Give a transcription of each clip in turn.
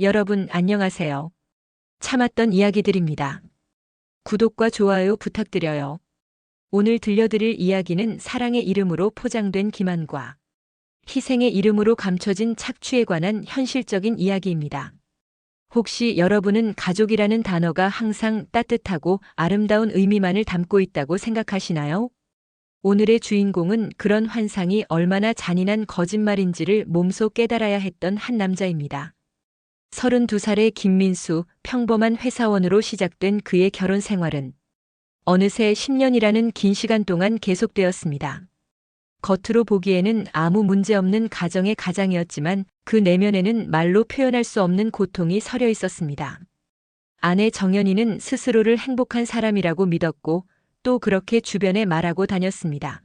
여러분 안녕하세요. 참았던 이야기들입니다. 구독과 좋아요 부탁드려요. 오늘 들려드릴 이야기는 사랑의 이름으로 포장된 기만과 희생의 이름으로 감춰진 착취에 관한 현실적인 이야기입니다. 혹시 여러분은 가족이라는 단어가 항상 따뜻하고 아름다운 의미만을 담고 있다고 생각하시나요? 오늘의 주인공은 그런 환상이 얼마나 잔인한 거짓말인지를 몸소 깨달아야 했던 한 남자입니다. 32살의 김민수, 평범한 회사원으로 시작된 그의 결혼 생활은 어느새 10년이라는 긴 시간 동안 계속되었습니다. 겉으로 보기에는 아무 문제 없는 가정의 가장이었지만 그 내면에는 말로 표현할 수 없는 고통이 서려 있었습니다. 아내 정연이는 스스로를 행복한 사람이라고 믿었고 또 그렇게 주변에 말하고 다녔습니다.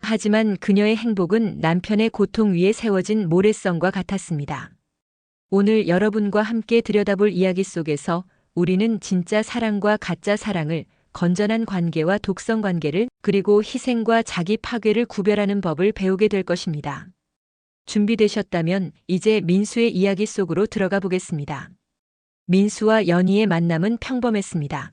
하지만 그녀의 행복은 남편의 고통 위에 세워진 모래성과 같았습니다. 오늘 여러분과 함께 들여다볼 이야기 속에서 우리는 진짜 사랑과 가짜 사랑을, 건전한 관계와 독성 관계를, 그리고 희생과 자기 파괴를 구별하는 법을 배우게 될 것입니다. 준비되셨다면 이제 민수의 이야기 속으로 들어가 보겠습니다. 민수와 연희의 만남은 평범했습니다.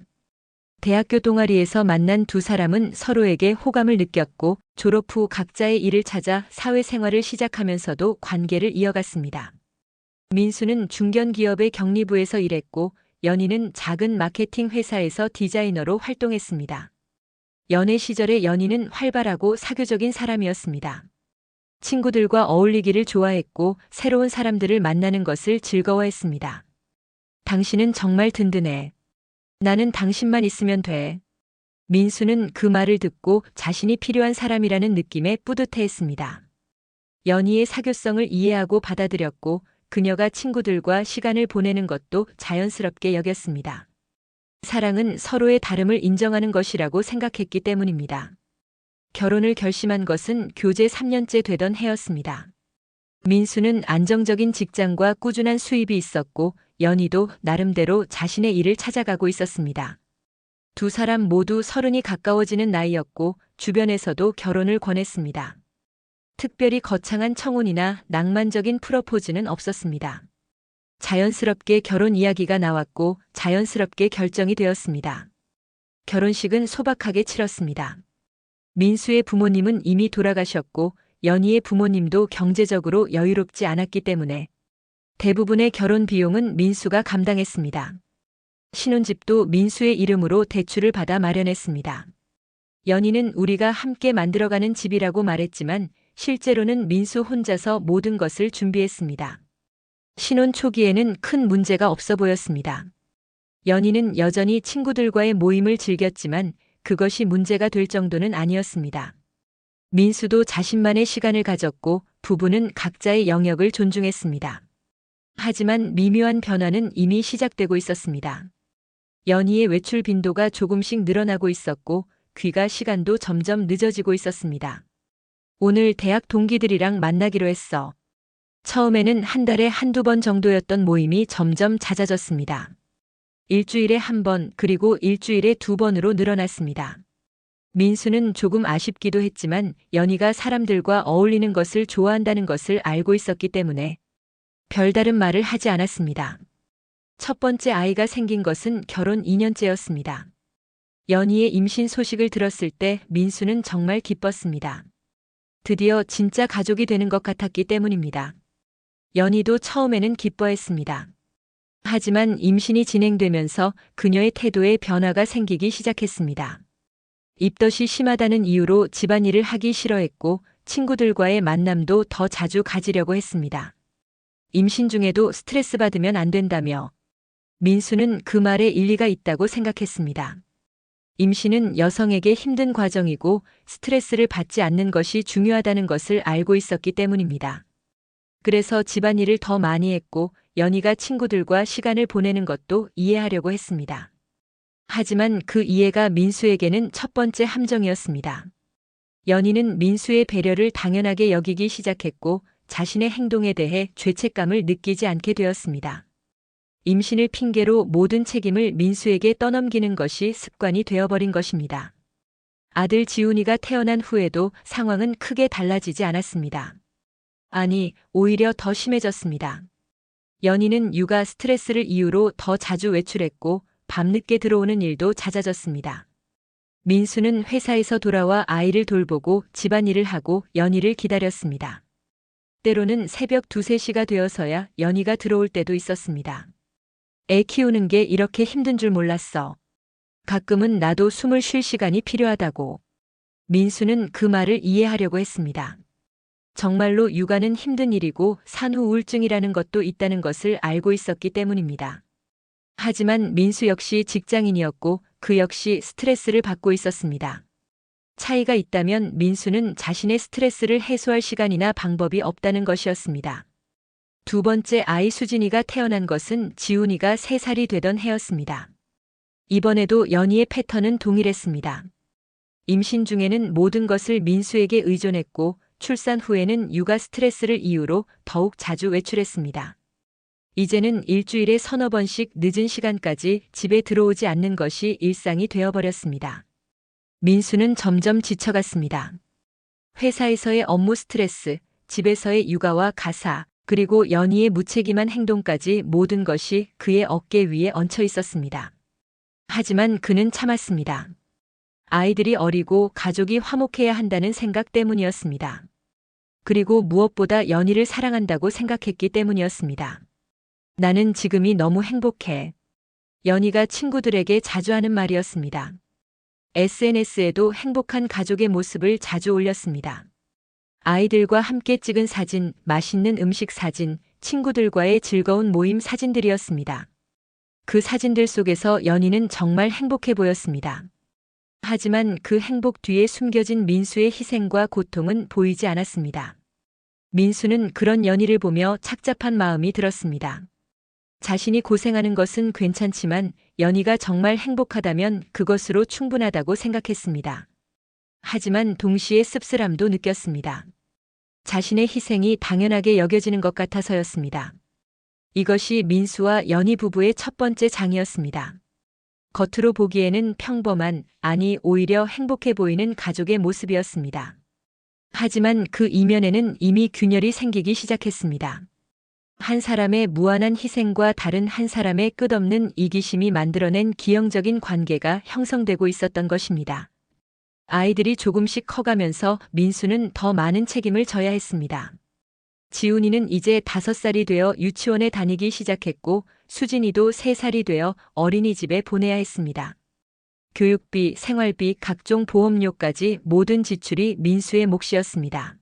대학교 동아리에서 만난 두 사람은 서로에게 호감을 느꼈고 졸업 후 각자의 일을 찾아 사회생활을 시작하면서도 관계를 이어갔습니다. 민수는 중견기업의 경리부에서 일했고 연희는 작은 마케팅 회사에서 디자이너로 활동했습니다. 연애 시절의 연희는 활발하고 사교적인 사람이었습니다. 친구들과 어울리기를 좋아했고 새로운 사람들을 만나는 것을 즐거워했습니다. 당신은 정말 든든해. 나는 당신만 있으면 돼. 민수는 그 말을 듣고 자신이 필요한 사람이라는 느낌에 뿌듯해했습니다. 연희의 사교성을 이해하고 받아들였고 그녀가 친구들과 시간을 보내는 것도 자연스럽게 여겼습니다. 사랑은 서로의 다름을 인정하는 것이라고 생각했기 때문입니다. 결혼을 결심한 것은 교제 3년째 되던 해였습니다. 민수는 안정적인 직장과 꾸준한 수입이 있었고 연희도 나름대로 자신의 일을 찾아가고 있었습니다. 두 사람 모두 30이 가까워지는 나이였고 주변에서도 결혼을 권했습니다. 특별히 거창한 청혼이나 낭만적인 프로포즈는 없었습니다. 자연스럽게 결혼 이야기가 나왔고 자연스럽게 결정이 되었습니다. 결혼식은 소박하게 치렀습니다. 민수의 부모님은 이미 돌아가셨고 연희의 부모님도 경제적으로 여유롭지 않았기 때문에 대부분의 결혼 비용은 민수가 감당했습니다. 신혼집도 민수의 이름으로 대출을 받아 마련했습니다. 연희는 우리가 함께 만들어가는 집이라고 말했지만 실제로는 민수 혼자서 모든 것을 준비했습니다. 신혼 초기에는 큰 문제가 없어 보였습니다. 연희는 여전히 친구들과의 모임을 즐겼지만 그것이 문제가 될 정도는 아니었습니다. 민수도 자신만의 시간을 가졌고 부부는 각자의 영역을 존중했습니다. 하지만 미묘한 변화는 이미 시작되고 있었습니다. 연희의 외출 빈도가 조금씩 늘어나고 있었고 귀가 시간도 점점 늦어지고 있었습니다. 오늘 대학 동기들이랑 만나기로 했어. 처음에는 한 달에 한두 번 정도였던 모임이 점점 잦아졌습니다. 일주일에 한 번, 그리고 일주일에 두 번으로 늘어났습니다. 민수는 조금 아쉽기도 했지만 연희가 사람들과 어울리는 것을 좋아한다는 것을 알고 있었기 때문에 별다른 말을 하지 않았습니다. 첫 번째 아이가 생긴 것은 결혼 2년째였습니다. 연희의 임신 소식을 들었을 때 민수는 정말 기뻤습니다. 드디어 진짜 가족이 되는 것 같았기 때문입니다. 연희도 처음에는 기뻐했습니다. 하지만 임신이 진행되면서 그녀의 태도에 변화가 생기기 시작했습니다. 입덧이 심하다는 이유로 집안일을 하기 싫어했고 친구들과의 만남도 더 자주 가지려고 했습니다. 임신 중에도 스트레스 받으면 안 된다며 민수는 그 말에 일리가 있다고 생각했습니다. 임신은 여성에게 힘든 과정이고 스트레스를 받지 않는 것이 중요하다는 것을 알고 있었기 때문입니다. 그래서 집안일을 더 많이 했고 연희가 친구들과 시간을 보내는 것도 이해하려고 했습니다. 하지만 그 이해가 민수에게는 첫 번째 함정이었습니다. 연희는 민수의 배려를 당연하게 여기기 시작했고 자신의 행동에 대해 죄책감을 느끼지 않게 되었습니다. 임신을 핑계로 모든 책임을 민수에게 떠넘기는 것이 습관이 되어버린 것입니다. 아들 지훈이가 태어난 후에도 상황은 크게 달라지지 않았습니다. 아니, 오히려 더 심해졌습니다. 연희는 육아 스트레스를 이유로 더 자주 외출했고 밤늦게 들어오는 일도 잦아졌습니다. 민수는 회사에서 돌아와 아이를 돌보고 집안일을 하고 연희를 기다렸습니다. 때로는 새벽 2, 3시가 되어서야 연희가 들어올 때도 있었습니다. 애 키우는 게 이렇게 힘든 줄 몰랐어. 가끔은 나도 숨을 쉴 시간이 필요하다고. 민수는 그 말을 이해하려고 했습니다. 정말로 육아는 힘든 일이고 산후 우울증이라는 것도 있다는 것을 알고 있었기 때문입니다. 하지만 민수 역시 직장인이었고 그 역시 스트레스를 받고 있었습니다. 차이가 있다면 민수는 자신의 스트레스를 해소할 시간이나 방법이 없다는 것이었습니다. 두 번째 아이 수진이가 태어난 것은 지훈이가 3살이 되던 해였습니다. 이번에도 연희의 패턴은 동일했습니다. 임신 중에는 모든 것을 민수에게 의존했고 출산 후에는 육아 스트레스를 이유로 더욱 자주 외출했습니다. 이제는 일주일에 서너 번씩 늦은 시간까지 집에 들어오지 않는 것이 일상이 되어버렸습니다. 민수는 점점 지쳐갔습니다. 회사에서의 업무 스트레스, 집에서의 육아와 가사, 그리고 연희의 무책임한 행동까지 모든 것이 그의 어깨 위에 얹혀 있었습니다. 하지만 그는 참았습니다. 아이들이 어리고 가족이 화목해야 한다는 생각 때문이었습니다. 그리고 무엇보다 연희를 사랑한다고 생각했기 때문이었습니다. 나는 지금이 너무 행복해. 연희가 친구들에게 자주 하는 말이었습니다. SNS에도 행복한 가족의 모습을 자주 올렸습니다. 아이들과 함께 찍은 사진, 맛있는 음식 사진, 친구들과의 즐거운 모임 사진들이었습니다. 그 사진들 속에서 연희는 정말 행복해 보였습니다. 하지만 그 행복 뒤에 숨겨진 민수의 희생과 고통은 보이지 않았습니다. 민수는 그런 연희를 보며 착잡한 마음이 들었습니다. 자신이 고생하는 것은 괜찮지만 연희가 정말 행복하다면 그것으로 충분하다고 생각했습니다. 하지만 동시에 씁쓸함도 느꼈습니다. 자신의 희생이 당연하게 여겨지는 것 같아서였습니다. 이것이 민수와 연희 부부의 첫 번째 장이었습니다. 겉으로 보기에는 평범한, 아니 오히려 행복해 보이는 가족의 모습이었습니다. 하지만 그 이면에는 이미 균열이 생기기 시작했습니다. 한 사람의 무한한 희생과 다른 한 사람의 끝없는 이기심이 만들어낸 기형적인 관계가 형성되고 있었던 것입니다. 아이들이 조금씩 커가면서 민수는 더 많은 책임을 져야 했습니다. 지훈이는 이제 5살이 되어 유치원에 다니기 시작했고 수진이도 3살이 되어 어린이집에 보내야 했습니다. 교육비, 생활비, 각종 보험료까지 모든 지출이 민수의 몫이었습니다.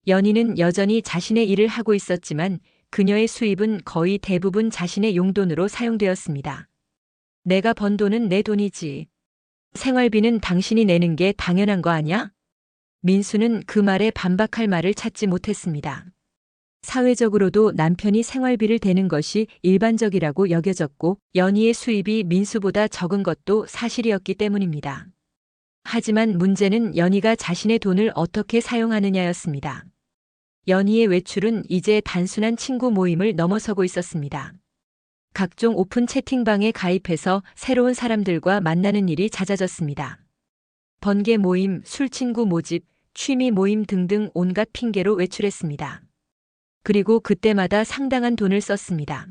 연희는 여전히 자신의 일을 하고 있었지만 그녀의 수입은 거의 대부분 자신의 용돈으로 사용되었습니다. 내가 번 돈은 내 돈이지. 생활비는 당신이 내는 게 당연한 거 아냐? 민수는 그 말에 반박할 말을 찾지 못했습니다. 사회적으로도 남편이 생활비를 대는 것이 일반적이라고 여겨졌고 연희의 수입이 민수보다 적은 것도 사실이었기 때문입니다. 하지만 문제는 연희가 자신의 돈을 어떻게 사용하느냐였습니다. 연희의 외출은 이제 단순한 친구 모임을 넘어서고 있었습니다. 각종 오픈 채팅방에 가입해서 새로운 사람들과 만나는 일이 잦아졌습니다. 번개 모임, 술친구 모집, 취미 모임 등등 온갖 핑계로 외출했습니다. 그리고 그때마다 상당한 돈을 썼습니다.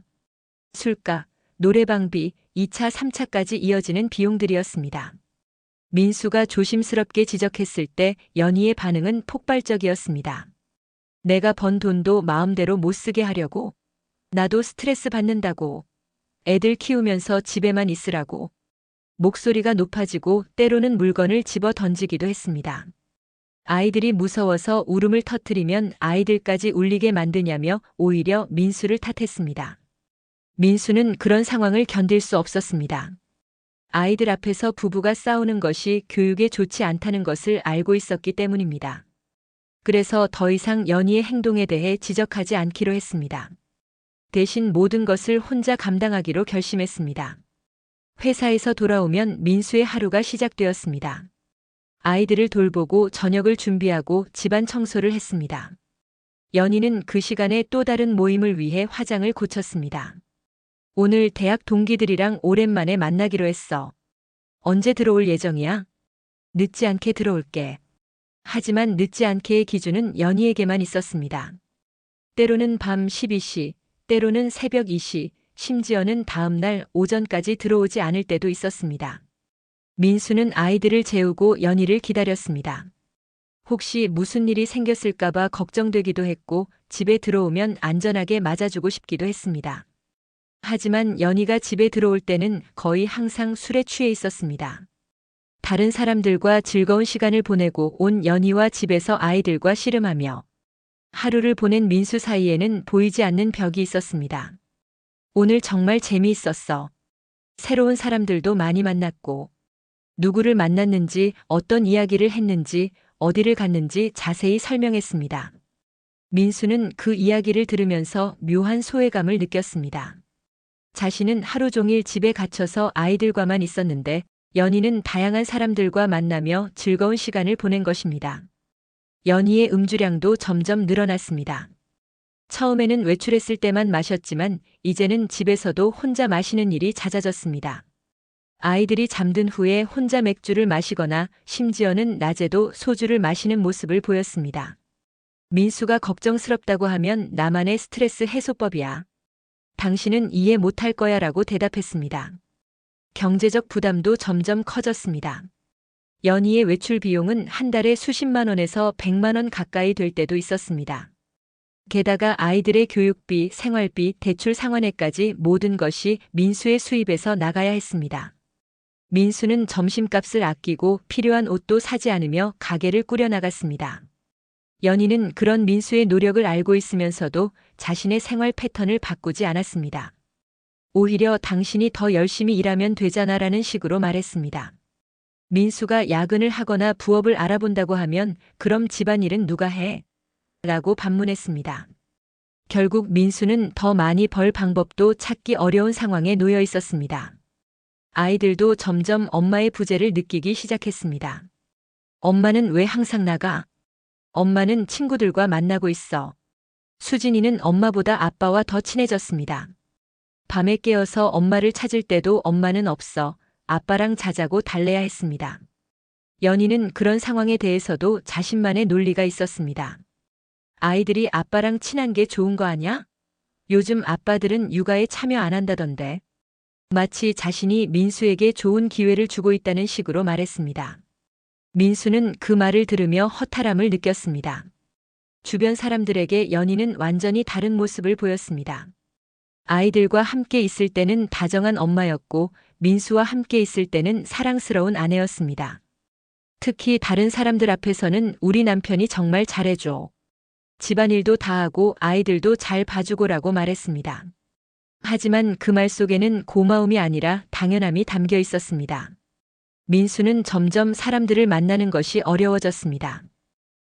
술값, 노래방비, 2차, 3차까지 이어지는 비용들이었습니다. 민수가 조심스럽게 지적했을 때 연희의 반응은 폭발적이었습니다. 내가 번 돈도 마음대로 못 쓰게 하려고. 나도 스트레스 받는다고. 애들 키우면서 집에만 있으라고. 목소리가 높아지고 때로는 물건을 집어 던지기도 했습니다. 아이들이 무서워서 울음을 터뜨리면 아이들까지 울리게 만드냐며 오히려 민수를 탓했습니다. 민수는 그런 상황을 견딜 수 없었습니다. 아이들 앞에서 부부가 싸우는 것이 교육에 좋지 않다는 것을 알고 있었기 때문입니다. 그래서 더 이상 연희의 행동에 대해 지적하지 않기로 했습니다. 대신 모든 것을 혼자 감당하기로 결심했습니다. 회사에서 돌아오면 민수의 하루가 시작되었습니다. 아이들을 돌보고 저녁을 준비하고 집안 청소를 했습니다. 연희는 그 시간에 또 다른 모임을 위해 화장을 고쳤습니다. 오늘 대학 동기들이랑 오랜만에 만나기로 했어. 언제 들어올 예정이야? 늦지 않게 들어올게. 하지만 늦지 않게의 기준은 연희에게만 있었습니다. 때로는 밤 12시, 때로는 새벽 2시, 심지어는 다음 날 오전까지 들어오지 않을 때도 있었습니다. 민수는 아이들을 재우고 연희를 기다렸습니다. 혹시 무슨 일이 생겼을까봐 걱정되기도 했고 집에 들어오면 안전하게 맞아주고 싶기도 했습니다. 하지만 연희가 집에 들어올 때는 거의 항상 술에 취해 있었습니다. 다른 사람들과 즐거운 시간을 보내고 온 연희와 집에서 아이들과 씨름하며 하루를 보낸 민수 사이에는 보이지 않는 벽이 있었습니다. 오늘 정말 재미있었어. 새로운 사람들도 많이 만났고 누구를 만났는지 어떤 이야기를 했는지 어디를 갔는지 자세히 설명했습니다. 민수는 그 이야기를 들으면서 묘한 소외감을 느꼈습니다. 자신은 하루 종일 집에 갇혀서 아이들과만 있었는데 연희는 다양한 사람들과 만나며 즐거운 시간을 보낸 것입니다. 연희의 음주량도 점점 늘어났습니다. 처음에는 외출했을 때만 마셨지만 이제는 집에서도 혼자 마시는 일이 잦아졌습니다. 아이들이 잠든 후에 혼자 맥주를 마시거나 심지어는 낮에도 소주를 마시는 모습을 보였습니다. 민수가 걱정스럽다고 하면 나만의 스트레스 해소법이야. 당신은 이해 못할 거야 라고 대답했습니다. 경제적 부담도 점점 커졌습니다. 연희의 외출 비용은 한 달에 수십만 원에서 100만 원 가까이 될 때도 있었습니다. 게다가 아이들의 교육비, 생활비, 대출 상환에까지 모든 것이 민수의 수입에서 나가야 했습니다. 민수는 점심값을 아끼고 필요한 옷도 사지 않으며 가게를 꾸려나갔습니다. 연희는 그런 민수의 노력을 알고 있으면서도 자신의 생활 패턴을 바꾸지 않았습니다. 오히려 당신이 더 열심히 일하면 되잖아라는 식으로 말했습니다. 민수가 야근을 하거나 부업을 알아본다고 하면 그럼 집안일은 누가 해? 라고 반문했습니다. 결국 민수는 더 많이 벌 방법도 찾기 어려운 상황에 놓여 있었습니다. 아이들도 점점 엄마의 부재를 느끼기 시작했습니다. 엄마는 왜 항상 나가? 엄마는 친구들과 만나고 있어. 수진이는 엄마보다 아빠와 더 친해졌습니다. 밤에 깨어서 엄마를 찾을 때도 엄마는 없어. 아빠랑 자자고 달래야 했습니다. 연희는 그런 상황에 대해서도 자신만의 논리가 있었습니다. 아이들이 아빠랑 친한 게 좋은 거 아냐? 요즘 아빠들은 육아에 참여 안 한다던데. 마치 자신이 민수에게 좋은 기회를 주고 있다는 식으로 말했습니다. 민수는 그 말을 들으며 허탈함을 느꼈습니다. 주변 사람들에게 연희는 완전히 다른 모습을 보였습니다. 아이들과 함께 있을 때는 다정한 엄마였고 민수와 함께 있을 때는 사랑스러운 아내였습니다. 특히 다른 사람들 앞에서는 우리 남편이 정말 잘해줘. 집안일도 다 하고 아이들도 잘 봐주고라고 말했습니다. 하지만 그 말 속에는 고마움이 아니라 당연함이 담겨 있었습니다. 민수는 점점 사람들을 만나는 것이 어려워졌습니다.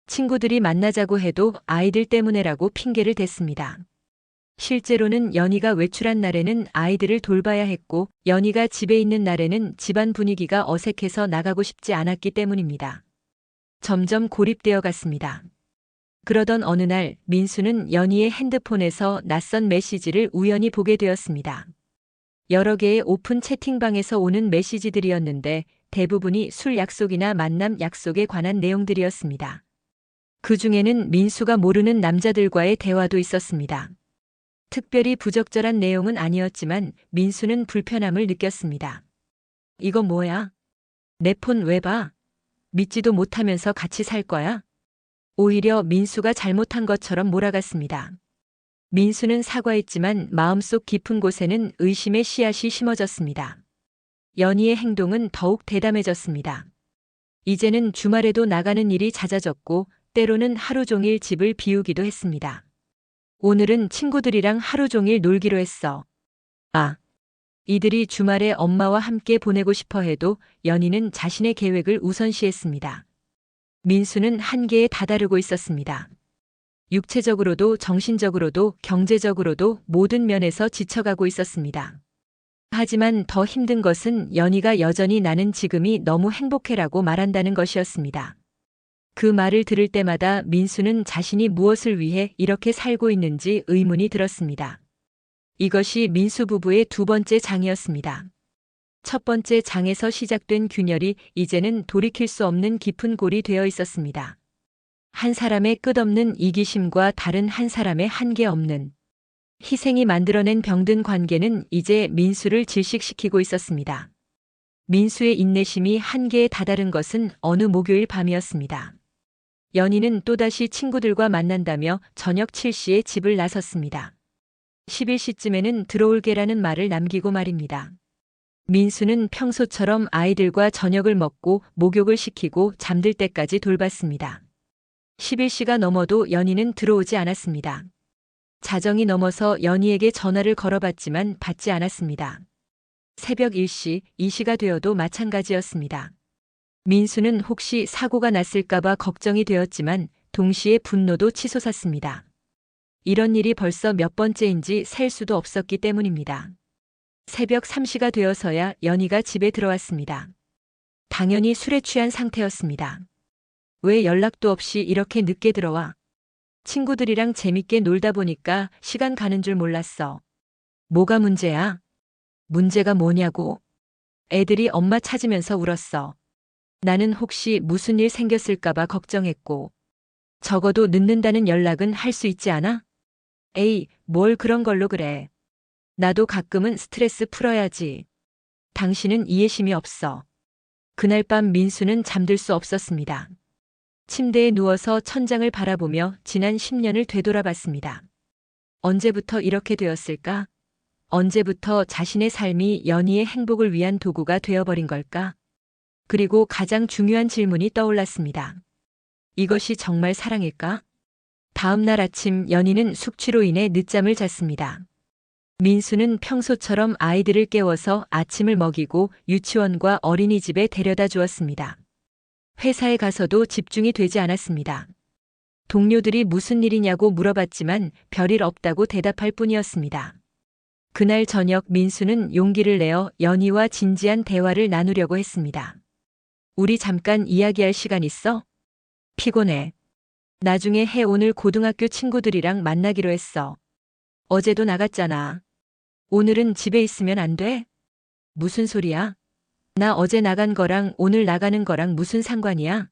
친구들이 만나자고 해도 아이들 때문에라고 핑계를 댔습니다. 실제로는 연희가 외출한 날에는 아이들을 돌봐야 했고 연희가 집에 있는 날에는 집안 분위기가 어색해서 나가고 싶지 않았기 때문입니다. 점점 고립되어 갔습니다. 그러던 어느 날 민수는 연희의 핸드폰에서 낯선 메시지를 우연히 보게 되었습니다. 여러 개의 오픈 채팅방에서 오는 메시지들이었는데 대부분이 술 약속이나 만남 약속에 관한 내용들이었습니다. 그 중에는 민수가 모르는 남자들과의 대화도 있었습니다. 특별히 부적절한 내용은 아니었지만 민수는 불편함을 느꼈습니다. 이거 뭐야? 내 폰 왜 봐? 믿지도 못하면서 같이 살 거야? 오히려 민수가 잘못한 것처럼 몰아갔습니다. 민수는 사과했지만 마음속 깊은 곳에는 의심의 씨앗이 심어졌습니다. 연희의 행동은 더욱 대담해졌습니다. 이제는 주말에도 나가는 일이 잦아졌고 때로는 하루 종일 집을 비우기도 했습니다. 오늘은 친구들이랑 하루 종일 놀기로 했어. 이들이 주말에 엄마와 함께 보내고 싶어 해도 연희는 자신의 계획을 우선시했습니다. 민수는 한계에 다다르고 있었습니다. 육체적으로도 정신적으로도 경제적으로도 모든 면에서 지쳐가고 있었습니다. 하지만 더 힘든 것은 연희가 여전히 나는 지금이 너무 행복해라고 말한다는 것이었습니다. 그 말을 들을 때마다 민수는 자신이 무엇을 위해 이렇게 살고 있는지 의문이 들었습니다. 이것이 민수 부부의 두 번째 장이었습니다. 첫 번째 장에서 시작된 균열이 이제는 돌이킬 수 없는 깊은 골이 되어 있었습니다. 한 사람의 끝없는 이기심과 다른 한 사람의 한계 없는 희생이 만들어낸 병든 관계는 이제 민수를 질식시키고 있었습니다. 민수의 인내심이 한계에 다다른 것은 어느 목요일 밤이었습니다. 연희는 또다시 친구들과 만난다며 저녁 7시에 집을 나섰습니다. 11시쯤에는 들어올 게라는 말을 남기고 말입니다. 민수는 평소처럼 아이들과 저녁을 먹고 목욕을 시키고 잠들 때까지 돌봤습니다. 11시가 넘어도 연희는 들어오지 않았습니다. 자정이 넘어서 연희에게 전화를 걸어봤지만 받지 않았습니다. 새벽 1시, 2시가 되어도 마찬가지였습니다. 민수는 혹시 사고가 났을까봐 걱정이 되었지만 동시에 분노도 치솟았습니다. 이런 일이 벌써 몇 번째인지 셀 수도 없었기 때문입니다. 새벽 3시가 되어서야 연희가 집에 들어왔습니다. 당연히 술에 취한 상태였습니다. 왜 연락도 없이 이렇게 늦게 들어와? 친구들이랑 재밌게 놀다 보니까 시간 가는 줄 몰랐어. 뭐가 문제야? 문제가 뭐냐고. 애들이 엄마 찾으면서 울었어. 나는 혹시 무슨 일 생겼을까봐 걱정했고. 적어도 늦는다는 연락은 할 수 있지 않아? 에이, 뭘 그런 걸로 그래. 나도 가끔은 스트레스 풀어야지. 당신은 이해심이 없어. 그날 밤 민수는 잠들 수 없었습니다. 침대에 누워서 천장을 바라보며 지난 10년을 되돌아봤습니다. 언제부터 이렇게 되었을까? 언제부터 자신의 삶이 연희의 행복을 위한 도구가 되어버린 걸까? 그리고 가장 중요한 질문이 떠올랐습니다. 이것이 정말 사랑일까? 다음 날 아침 연희는 숙취로 인해 늦잠을 잤습니다. 민수는 평소처럼 아이들을 깨워서 아침을 먹이고 유치원과 어린이집에 데려다 주었습니다. 회사에 가서도 집중이 되지 않았습니다. 동료들이 무슨 일이냐고 물어봤지만 별일 없다고 대답할 뿐이었습니다. 그날 저녁 민수는 용기를 내어 연희와 진지한 대화를 나누려고 했습니다. 우리 잠깐 이야기할 시간 있어? 피곤해. 나중에 해. 오늘 고등학교 친구들이랑 만나기로 했어. 어제도 나갔잖아. 오늘은 집에 있으면 안 돼? 무슨 소리야? 나 어제 나간 거랑 오늘 나가는 거랑 무슨 상관이야?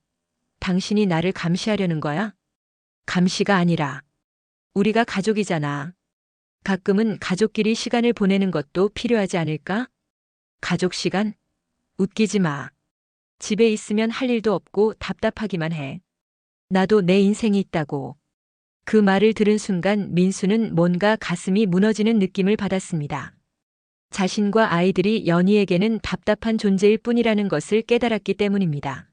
당신이 나를 감시하려는 거야? 감시가 아니라 우리가 가족이잖아. 가끔은 가족끼리 시간을 보내는 것도 필요하지 않을까? 가족 시간? 웃기지 마. 집에 있으면 할 일도 없고 답답하기만 해. 나도 내 인생이 있다고. 그 말을 들은 순간 민수는 뭔가 가슴이 무너지는 느낌을 받았습니다. 자신과 아이들이 연희에게는 답답한 존재일 뿐이라는 것을 깨달았기 때문입니다.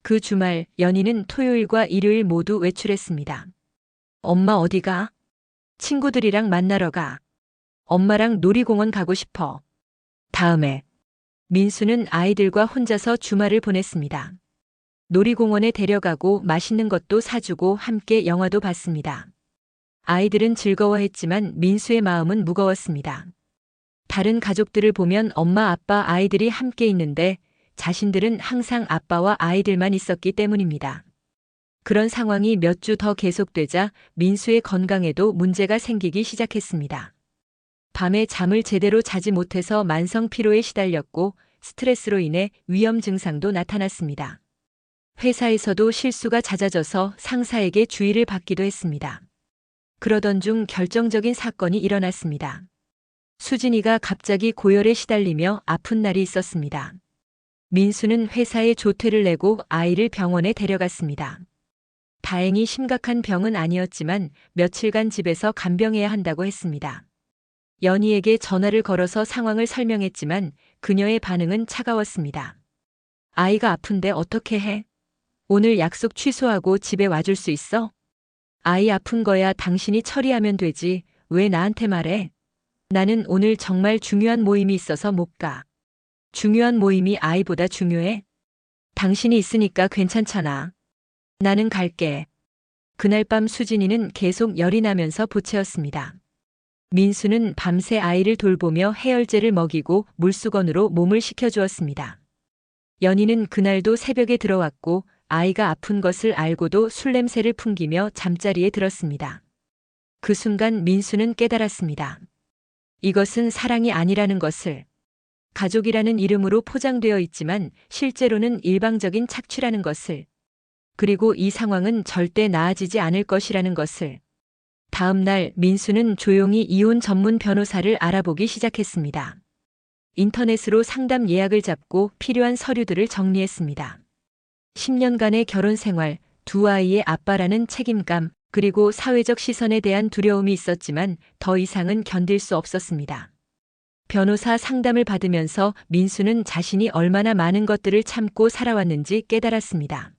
그 주말 연희는 토요일과 일요일 모두 외출했습니다. 엄마 어디가? 친구들이랑 만나러 가. 엄마랑 놀이공원 가고 싶어. 다음에. 민수는 아이들과 혼자서 주말을 보냈습니다. 놀이공원에 데려가고 맛있는 것도 사주고 함께 영화도 봤습니다. 아이들은 즐거워했지만 민수의 마음은 무거웠습니다. 다른 가족들을 보면 엄마, 아빠, 아이들이 함께 있는데 자신들은 항상 아빠와 아이들만 있었기 때문입니다. 그런 상황이 몇 주 더 계속되자 민수의 건강에도 문제가 생기기 시작했습니다. 밤에 잠을 제대로 자지 못해서 만성 피로에 시달렸고 스트레스로 인해 위험 증상도 나타났습니다. 회사에서도 실수가 잦아져서 상사에게 주의를 받기도 했습니다. 그러던 중 결정적인 사건이 일어났습니다. 수진이가 갑자기 고열에 시달리며 아픈 날이 있었습니다. 민수는 회사에 조퇴를 내고 아이를 병원에 데려갔습니다. 다행히 심각한 병은 아니었지만 며칠간 집에서 간병해야 한다고 했습니다. 연희에게 전화를 걸어서 상황을 설명했지만 그녀의 반응은 차가웠습니다. 아이가 아픈데 어떻게 해? 오늘 약속 취소하고 집에 와줄 수 있어? 아이 아픈 거야 당신이 처리하면 되지. 왜 나한테 말해? 나는 오늘 정말 중요한 모임이 있어서 못 가. 중요한 모임이 아이보다 중요해? 당신이 있으니까 괜찮잖아. 나는 갈게. 그날 밤 수진이는 계속 열이 나면서 보채었습니다. 민수는 밤새 아이를 돌보며 해열제를 먹이고 물수건으로 몸을 식혀주었습니다. 연희는 그날도 새벽에 들어왔고 아이가 아픈 것을 알고도 술 냄새를 풍기며 잠자리에 들었습니다. 그 순간 민수는 깨달았습니다. 이것은 사랑이 아니라는 것을. 가족이라는 이름으로 포장되어 있지만 실제로는 일방적인 착취라는 것을. 그리고 이 상황은 절대 나아지지 않을 것이라는 것을. 다음 날 민수는 조용히 이혼 전문 변호사를 알아보기 시작했습니다. 인터넷으로 상담 예약을 잡고 필요한 서류들을 정리했습니다. 10년간의 결혼 생활, 두 아이의 아빠라는 책임감, 그리고 사회적 시선에 대한 두려움이 있었지만 더 이상은 견딜 수 없었습니다. 변호사 상담을 받으면서 민수는 자신이 얼마나 많은 것들을 참고 살아왔는지 깨달았습니다.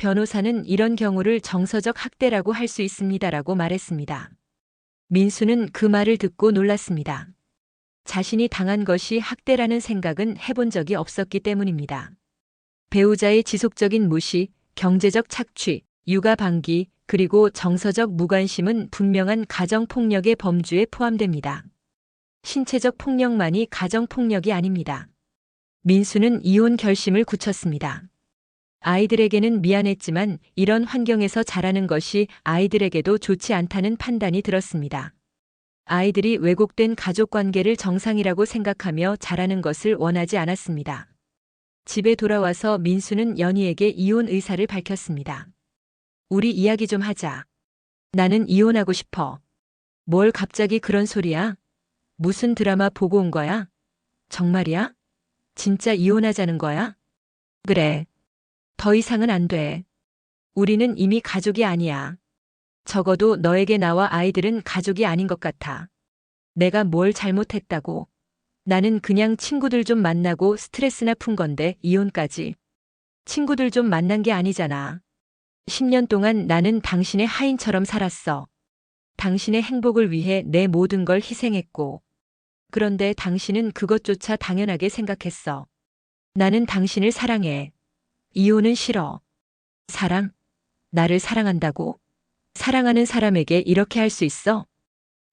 변호사는 이런 경우를 정서적 학대라고 할 수 있습니다라고 말했습니다. 민수는 그 말을 듣고 놀랐습니다. 자신이 당한 것이 학대라는 생각은 해본 적이 없었기 때문입니다. 배우자의 지속적인 무시, 경제적 착취, 육아 방기, 그리고 정서적 무관심은 분명한 가정폭력의 범주에 포함됩니다. 신체적 폭력만이 가정폭력이 아닙니다. 민수는 이혼 결심을 굳혔습니다. 아이들에게는 미안했지만 이런 환경에서 자라는 것이 아이들에게도 좋지 않다는 판단이 들었습니다. 아이들이 왜곡된 가족관계를 정상이라고 생각하며 자라는 것을 원하지 않았습니다. 집에 돌아와서 민수는 연희에게 이혼 의사를 밝혔습니다. 우리 이야기 좀 하자. 나는 이혼하고 싶어. 뭘 갑자기 그런 소리야? 무슨 드라마 보고 온 거야? 정말이야? 진짜 이혼하자는 거야? 그래. 더 이상은 안 돼. 우리는 이미 가족이 아니야. 적어도 너에게 나와 아이들은 가족이 아닌 것 같아. 내가 뭘 잘못했다고. 나는 그냥 친구들 좀 만나고 스트레스나 푼 건데 이혼까지. 친구들 좀 만난 게 아니잖아. 10년 동안 나는 당신의 하인처럼 살았어. 당신의 행복을 위해 내 모든 걸 희생했고. 그런데 당신은 그것조차 당연하게 생각했어. 나는 당신을 사랑해. 이혼은 싫어. 사랑? 나를 사랑한다고? 사랑하는 사람에게 이렇게 할 수 있어?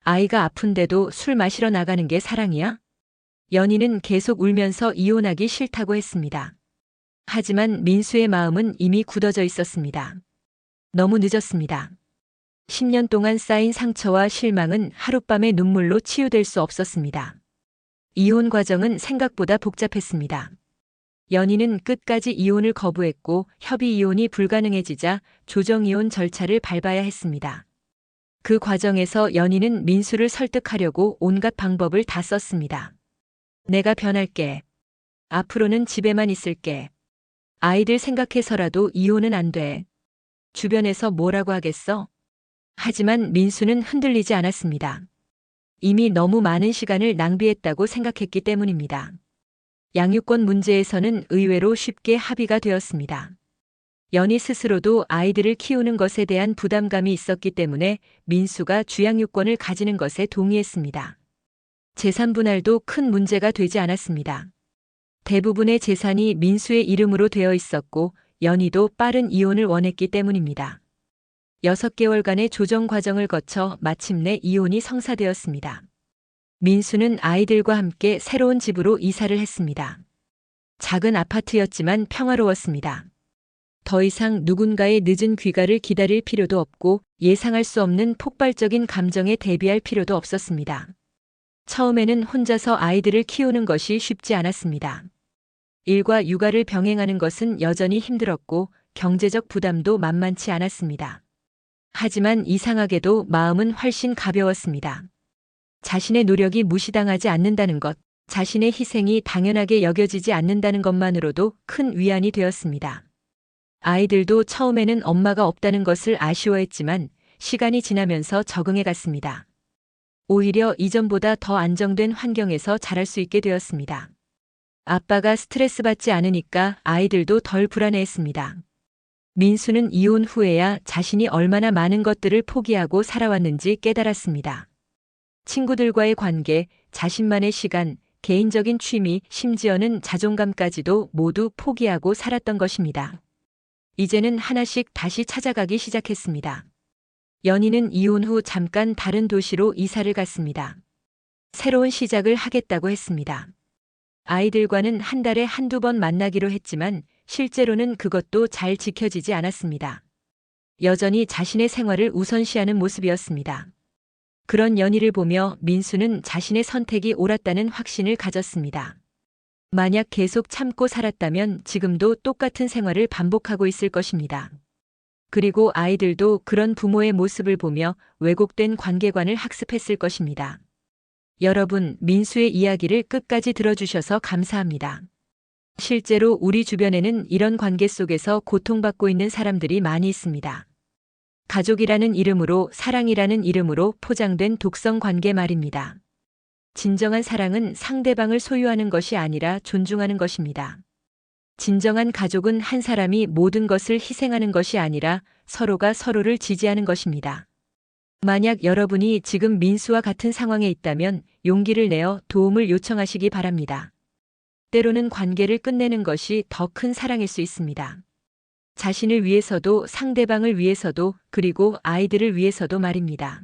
아이가 아픈데도 술 마시러 나가는 게 사랑이야? 연희는 계속 울면서 이혼하기 싫다고 했습니다. 하지만 민수의 마음은 이미 굳어져 있었습니다. 너무 늦었습니다. 10년 동안 쌓인 상처와 실망은 하룻밤의 눈물로 치유될 수 없었습니다. 이혼 과정은 생각보다 복잡했습니다. 연희는 끝까지 이혼을 거부했고 협의 이혼이 불가능해지자 조정 이혼 절차를 밟아야 했습니다. 그 과정에서 연희는 민수를 설득하려고 온갖 방법을 다 썼습니다. 내가 변할게. 앞으로는 집에만 있을게. 아이들 생각해서라도 이혼은 안 돼. 주변에서 뭐라고 하겠어? 하지만 민수는 흔들리지 않았습니다. 이미 너무 많은 시간을 낭비했다고 생각했기 때문입니다. 양육권 문제에서는 의외로 쉽게 합의가 되었습니다. 연희 스스로도 아이들을 키우는 것에 대한 부담감이 있었기 때문에 민수가 주양육권을 가지는 것에 동의했습니다. 재산 분할도 큰 문제가 되지 않았습니다. 대부분의 재산이 민수의 이름으로 되어 있었고 연희도 빠른 이혼을 원했기 때문입니다. 6개월간의 조정 과정을 거쳐 마침내 이혼이 성사되었습니다. 민수는 아이들과 함께 새로운 집으로 이사를 했습니다. 작은 아파트였지만 평화로웠습니다. 더 이상 누군가의 늦은 귀가를 기다릴 필요도 없고 예상할 수 없는 폭발적인 감정에 대비할 필요도 없었습니다. 처음에는 혼자서 아이들을 키우는 것이 쉽지 않았습니다. 일과 육아를 병행하는 것은 여전히 힘들었고 경제적 부담도 만만치 않았습니다. 하지만 이상하게도 마음은 훨씬 가벼웠습니다. 자신의 노력이 무시당하지 않는다는 것, 자신의 희생이 당연하게 여겨지지 않는다는 것만으로도 큰 위안이 되었습니다. 아이들도 처음에는 엄마가 없다는 것을 아쉬워했지만 시간이 지나면서 적응해 갔습니다. 오히려 이전보다 더 안정된 환경에서 자랄 수 있게 되었습니다. 아빠가 스트레스 받지 않으니까 아이들도 덜 불안해했습니다. 민수는 이혼 후에야 자신이 얼마나 많은 것들을 포기하고 살아왔는지 깨달았습니다. 친구들과의 관계, 자신만의 시간, 개인적인 취미, 심지어는 자존감까지도 모두 포기하고 살았던 것입니다. 이제는 하나씩 다시 찾아가기 시작했습니다. 연희는 이혼 후 잠깐 다른 도시로 이사를 갔습니다. 새로운 시작을 하겠다고 했습니다. 아이들과는 한 달에 한두 번 만나기로 했지만 실제로는 그것도 잘 지켜지지 않았습니다. 여전히 자신의 생활을 우선시하는 모습이었습니다. 그런 연희를 보며 민수는 자신의 선택이 옳았다는 확신을 가졌습니다. 만약 계속 참고 살았다면 지금도 똑같은 생활을 반복하고 있을 것입니다. 그리고 아이들도 그런 부모의 모습을 보며 왜곡된 관계관을 학습했을 것입니다. 여러분, 민수의 이야기를 끝까지 들어주셔서 감사합니다. 실제로 우리 주변에는 이런 관계 속에서 고통받고 있는 사람들이 많이 있습니다. 가족이라는 이름으로, 사랑이라는 이름으로 포장된 독성 관계 말입니다. 진정한 사랑은 상대방을 소유하는 것이 아니라 존중하는 것입니다. 진정한 가족은 한 사람이 모든 것을 희생하는 것이 아니라 서로가 서로를 지지하는 것입니다. 만약 여러분이 지금 민수와 같은 상황에 있다면 용기를 내어 도움을 요청하시기 바랍니다. 때로는 관계를 끝내는 것이 더 큰 사랑일 수 있습니다. 자신을 위해서도 상대방을 위해서도 그리고 아이들을 위해서도 말입니다.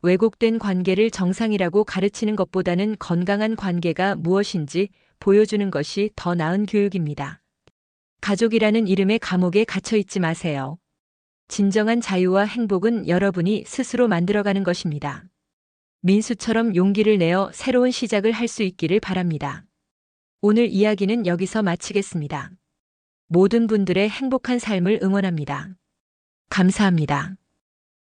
왜곡된 관계를 정상이라고 가르치는 것보다는 건강한 관계가 무엇인지 보여주는 것이 더 나은 교육입니다. 가족이라는 이름의 감옥에 갇혀 있지 마세요. 진정한 자유와 행복은 여러분이 스스로 만들어가는 것입니다. 민수처럼 용기를 내어 새로운 시작을 할 수 있기를 바랍니다. 오늘 이야기는 여기서 마치겠습니다. 모든 분들의 행복한 삶을 응원합니다. 감사합니다.